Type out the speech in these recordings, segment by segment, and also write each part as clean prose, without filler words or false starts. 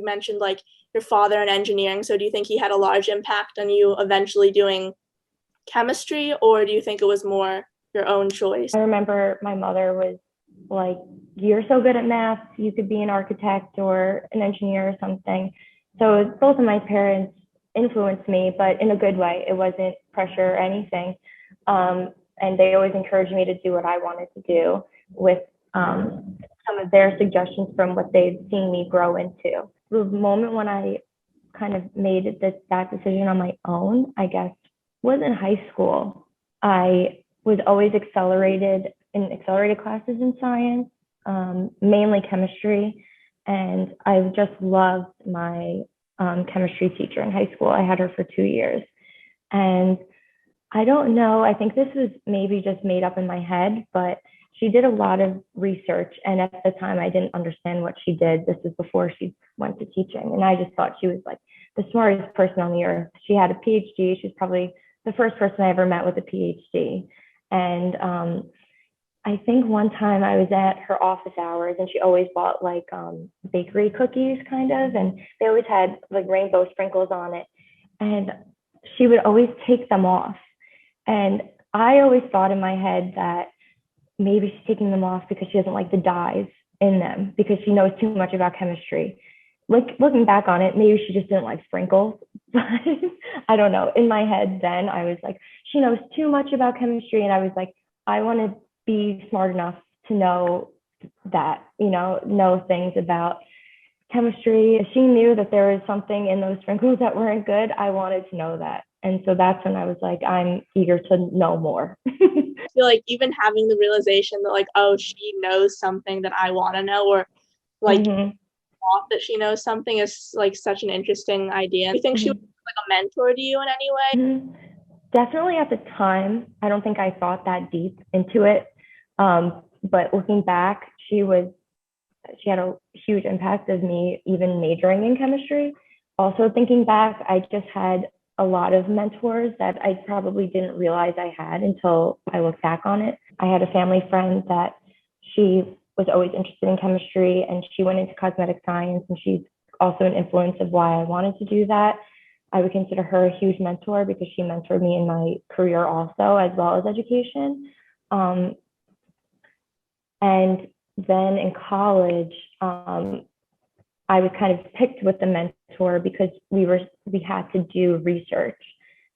you mentioned like your father in engineering. So do you think he had a large impact on you eventually doing chemistry, or do you think it was more your own choice? I remember my mother was like, you're so good at math, you could be an architect or an engineer or something. So both of my parents influenced me, but in a good way. It wasn't pressure or anything. And they always encouraged me to do what I wanted to do with some of their suggestions from what they'd seen me grow into. The moment when I kind of made that decision on my own, I guess, was in high school. I was always accelerated classes in science, mainly chemistry. And I just loved my chemistry teacher in high school. I had her for 2 years. And I don't know, I think this was maybe just made up in my head, but she did a lot of research. And at the time, I didn't understand what she did. This was before she went to teaching. And I just thought she was like the smartest person on the earth. She had a PhD. She's probably the first person I ever met with a PhD. And I think one time I was at her office hours and she always bought like bakery cookies kind of, and they always had like rainbow sprinkles on it. And she would always take them off. And I always thought in my head that maybe she's taking them off because she doesn't like the dyes in them, because she knows too much about chemistry. Like looking back on it, maybe she just didn't like sprinkles. But I don't know. In my head then, I was like, she knows too much about chemistry. And I was like, I want to be smart enough to know that, know things about chemistry. If she knew that there was something in those sprinkles that weren't good, I wanted to know that. And so that's when I was like, I'm eager to know more. I feel like even having the realization that like, oh, she knows something that I want to know, or like thought that she knows something, is like such an interesting idea. Do you think she was like a mentor to you in any way? Definitely at the time, I don't think I thought that deep into it. But looking back, she had a huge impact of me even majoring in chemistry. Also thinking back, I just had a lot of mentors that I probably didn't realize I had until I look back on it. I had a family friend that she was always interested in chemistry, and she went into cosmetic science, and she's also an influence of why I wanted to do that. I would consider her a huge mentor because she mentored me in my career also, as well as education. And then in college, I was kind of picked with the mentor because we had to do research.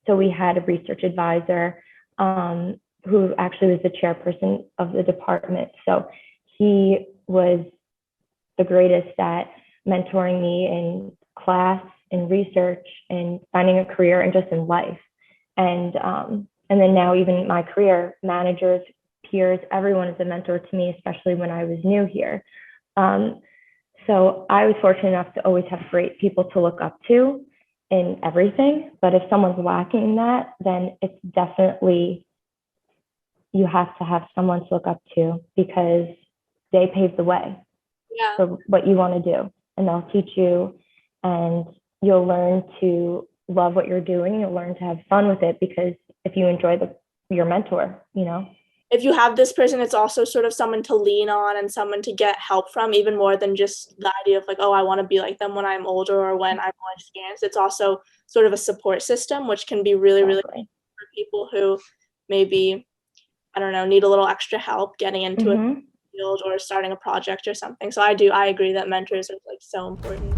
So we had a research advisor who actually was the chairperson of the department. So he was the greatest at mentoring me in class, in research, and finding a career, and just in life. And then now even my career, managers, peers, everyone is a mentor to me, especially when I was new here. So I was fortunate enough to always have great people to look up to in everything. But if someone's lacking that, then it's definitely, you have to have someone to look up to, because they paved the way for what you want to do. And they'll teach you, and you'll learn to love what you're doing. You'll learn to have fun with it, because if you enjoy your mentor, If you have this person, it's also sort of someone to lean on and someone to get help from, even more than just the idea of like, oh, I want to be like them when I'm older or when I'm more experienced. It's also sort of a support system, which can be really, really good for people who maybe, I don't know, need a little extra help getting into a field or starting a project or something. So I agree that mentors are like so important.